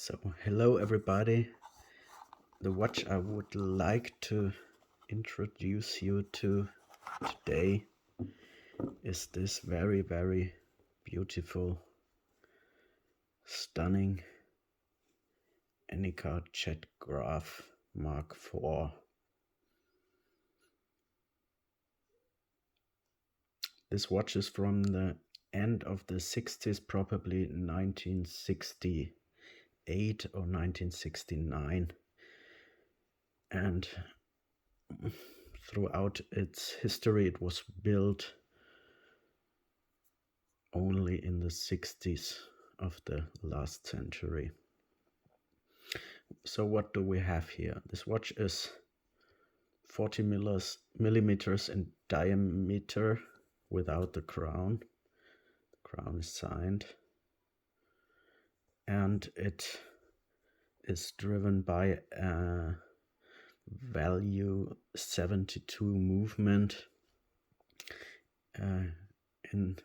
So, hello everybody. The watch I would like to introduce you to today is this very, very beautiful, stunning Enicar Jet-Graph Mark IV. This watch is from the end of the 60s, probably 1968 or 1969. And throughout its history, it was built only in the 60s of the last century. So what do we have here? This watch is 40 millimeters in diameter without the crown. The crown is signed. And it is driven by a value 72 movement. In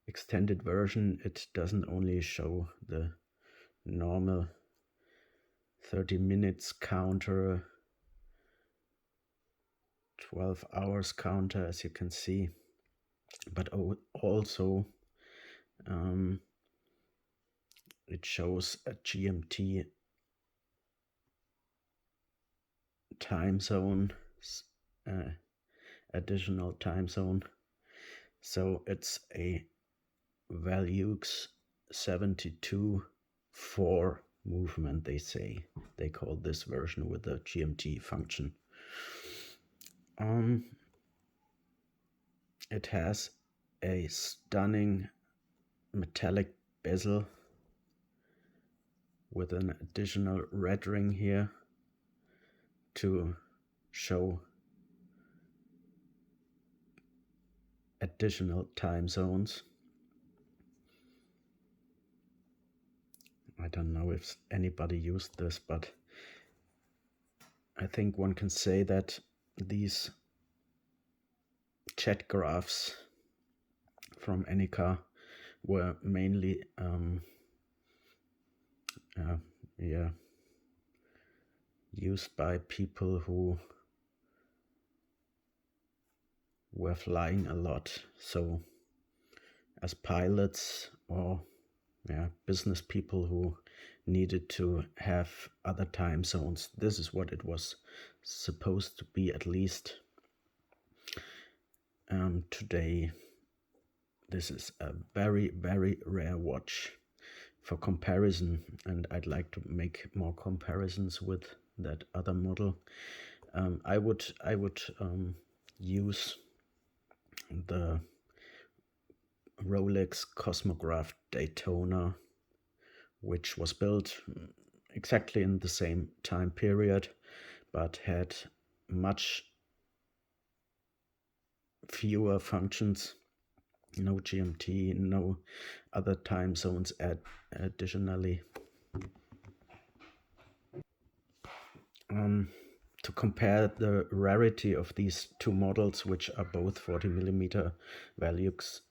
extended version, it doesn't only show the normal 30 minutes counter, 12 hours counter, as you can see, but also it shows a GMT time zone, additional time zone. So it's a Values 72-4 movement, they say. They call this version with the GMT function. It has a stunning metallic bezel with an additional red ring here to show additional time zones. I don't know if anybody used this, but I think one can say that these Jet-Graphs from Enicar were mainly used by people who were flying a lot, so as pilots or business people who needed to have other time zones. This is what it was supposed to be, at least. Today this is a very, very rare watch. For comparison, and I'd like to make more comparisons with that other model, I would use the Rolex cosmograph Daytona, which was built exactly in the same time period, but had much fewer functions. No GMT, no other time zones additionally. To compare the rarity of these two models, which are both 40 millimeter Values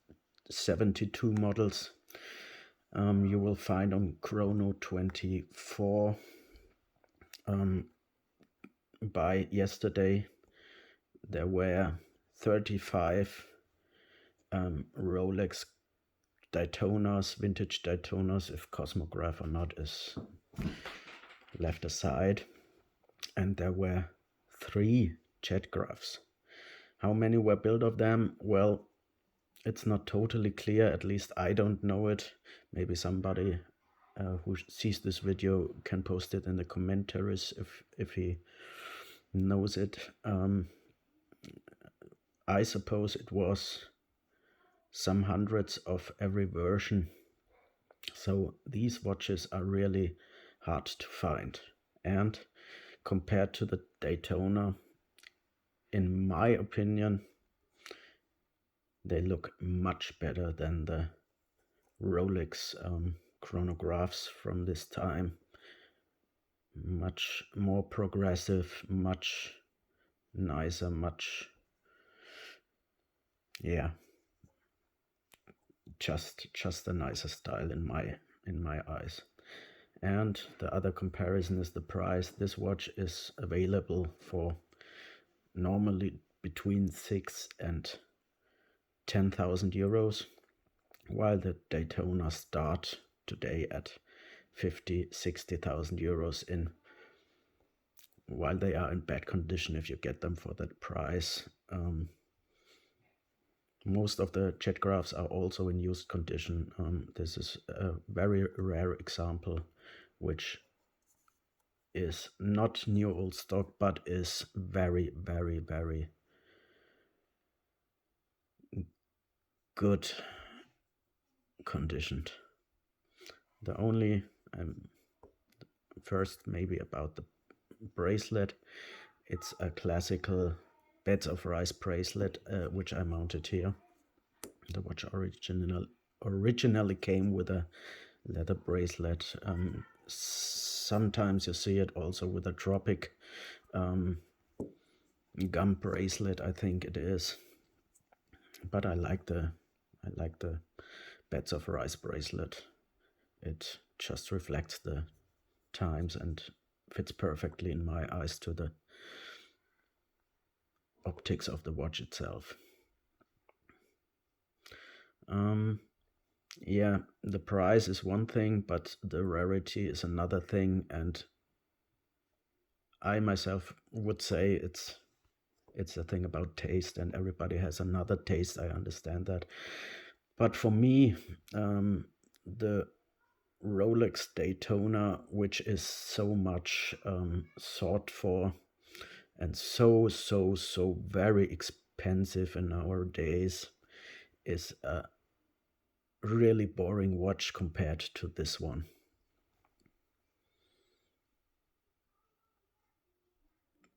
72 models, you will find on Chrono 24 by yesterday there were 35 Rolex Daytonas, vintage Daytonas, if cosmograph or not is left aside, and there were 3 Jet-Graphs. How many were built of them? Well, it's not totally clear, at least I don't know it. Maybe somebody who sees this video can post it in the commentaries if he knows it. I suppose it was some hundreds of every version. So these watches are really hard to find. And compared to the Daytona, in my opinion, they look much better than the Rolex chronographs from this time. Much more progressive, much nicer, much, just a nicer style in my eyes. And the other comparison is the price. This watch is available for normally between 6 and 10,000 euros, while the Daytona start today at 50-60,000 euros in, while they are in bad condition if you get them for that price. Most of the Jet-Graphs are also in used condition. This is a very rare example, which is not new old stock, but is very, very, very good conditioned. The only first maybe about the bracelet. It's a classical beds of rice bracelet, which I mounted here. The watch originally came with a leather bracelet. Sometimes you see it also with a tropic gum bracelet, I think it is. But I like the beds of rice bracelet. It just reflects the times and fits perfectly in my eyes to the optics of the watch itself. Yeah, the price is one thing, but the rarity is another thing, and I myself would say it's a thing about taste, and everybody has another taste. I understand that, but for me, the Rolex Daytona, which is so much sought for and so very expensive in our days, is a really boring watch compared to this one.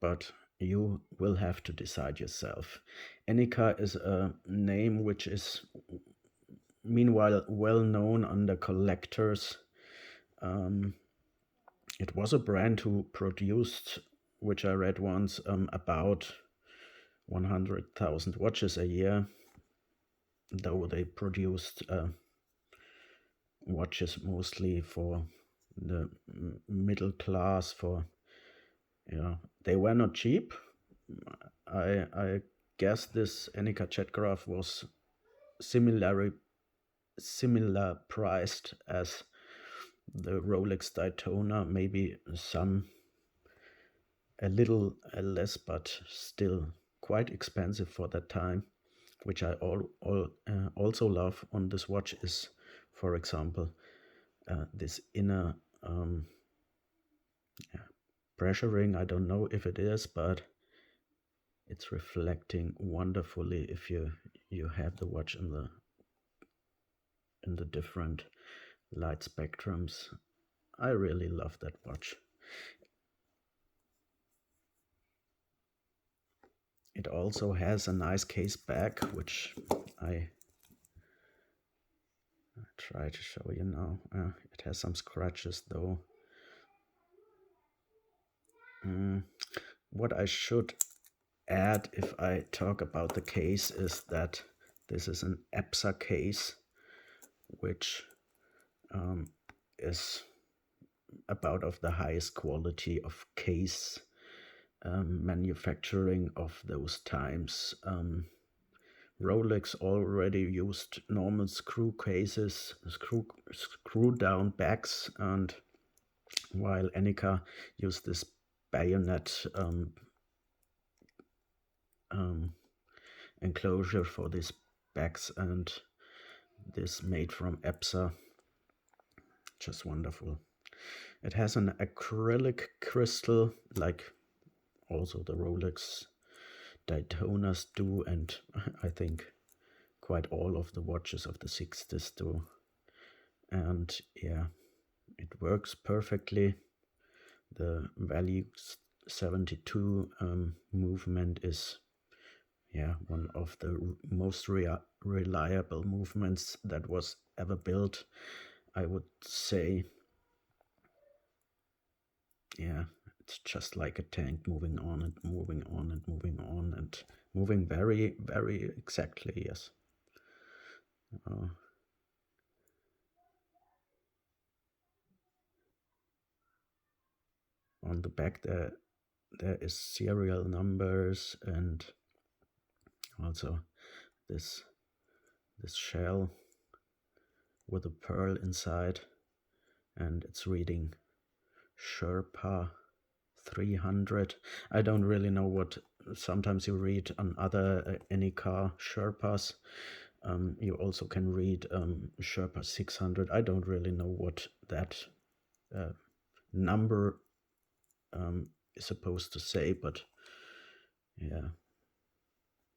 But you will have to decide yourself. Enicar is a name which is meanwhile well known under collectors. It was a brand who produced, which I read once, about 100,000 watches a year, though they produced watches mostly for the middle class. They were not cheap. I guess this Enicar Jet-Graph was similar priced as the Rolex Daytona, maybe a little less, but still quite expensive for that time. Which I also love on this watch is, for example, this inner pressure ring. I don't know if it is, but it's reflecting wonderfully if you have the watch in the different light spectrums. I really love that watch. It also has a nice case back, which I try to show you now. It has some scratches though. What I should add if I talk about the case is that this is an EPSA case, which is about of the highest quality of case manufacturing of those times. Rolex already used normal screw cases, screw down backs, and while Enicar used this bayonet enclosure for these backs, and this made from EPSA, just wonderful. It has an acrylic crystal like also the Rolex Daytonas do, and I think quite all of the watches of the 60s do. And yeah, it works perfectly. The value 72 movement is one of the most reliable movements that was ever built, I would say. Yeah, it's just like a tank moving on and moving on and moving on and moving very, very exactly, yes. on the back there is serial numbers, and also this shell with a pearl inside, and it's reading Sherpa 300. I don't really know what, sometimes you read on other Enicar Sherpas. You also can read Sherpa 600. I don't really know what that number is supposed to say, but yeah,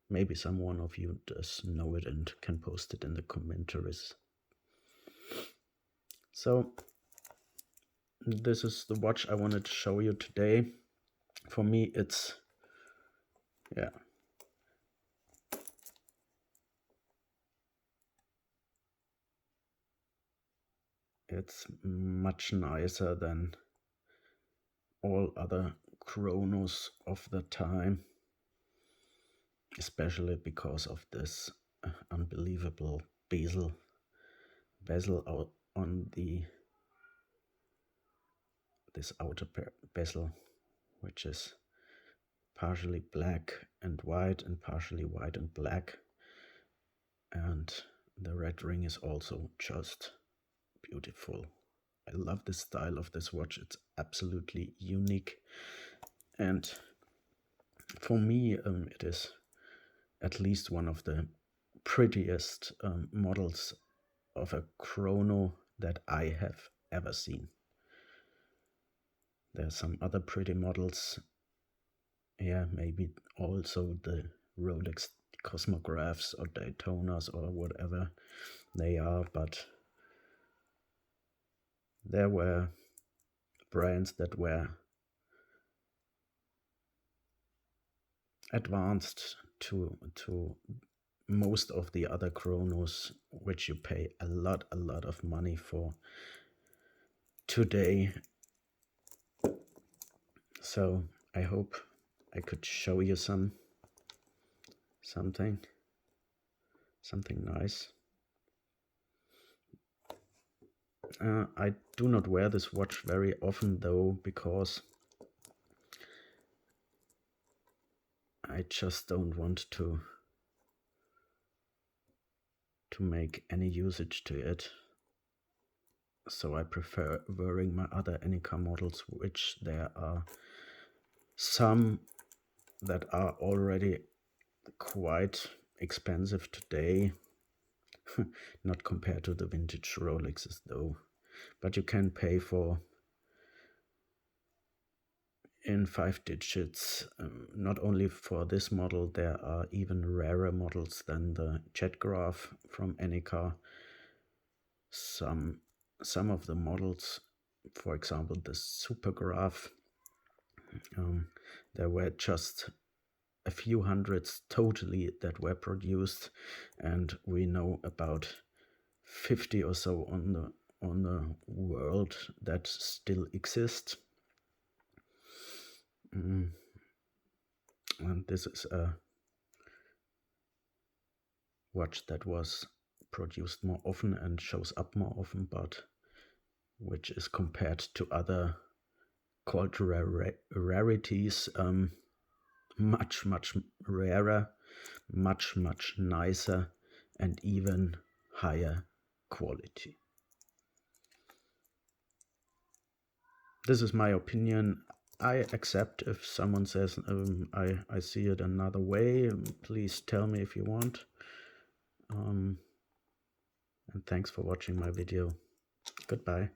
maybe someone of you does know it and can post it in the commentaries. So this is the watch I wanted to show you today. For me, it's, yeah, it's much nicer than all other chronos of the time, especially because of this unbelievable bezel out on this outer bezel, which is partially black and white and partially white and black, and the red ring is also just beautiful. I love the style of this watch. It's absolutely unique, and for me it is at least one of the prettiest models of a chrono that I have ever seen. There are some other pretty models, yeah, maybe also the Rolex cosmographs or daytonas or whatever they are, but there were brands that were advanced to most of the other chronos, which you pay a lot of money for today. So I hope I could show you something nice. I do not wear this watch very often though, because I just don't want to make any usage to it. So I prefer wearing my other Enicar models, which there are some that are already quite expensive today. Not compared to the vintage Rolexes though, but you can pay for in 5 digits. Not only for this model, there are even rarer models than the Jet-Graph from Enicar. Some of the models, for example the Supergraph, there were just a few hundreds totally that were produced, and we know about 50 or so on the world that still exist. And this is a watch that was produced more often and shows up more often, but which is compared to other called rarities, much rarer, much nicer, and even higher quality. This is my opinion. I accept if someone says I see it another way. Please tell me if you want. And thanks for watching my video. Goodbye.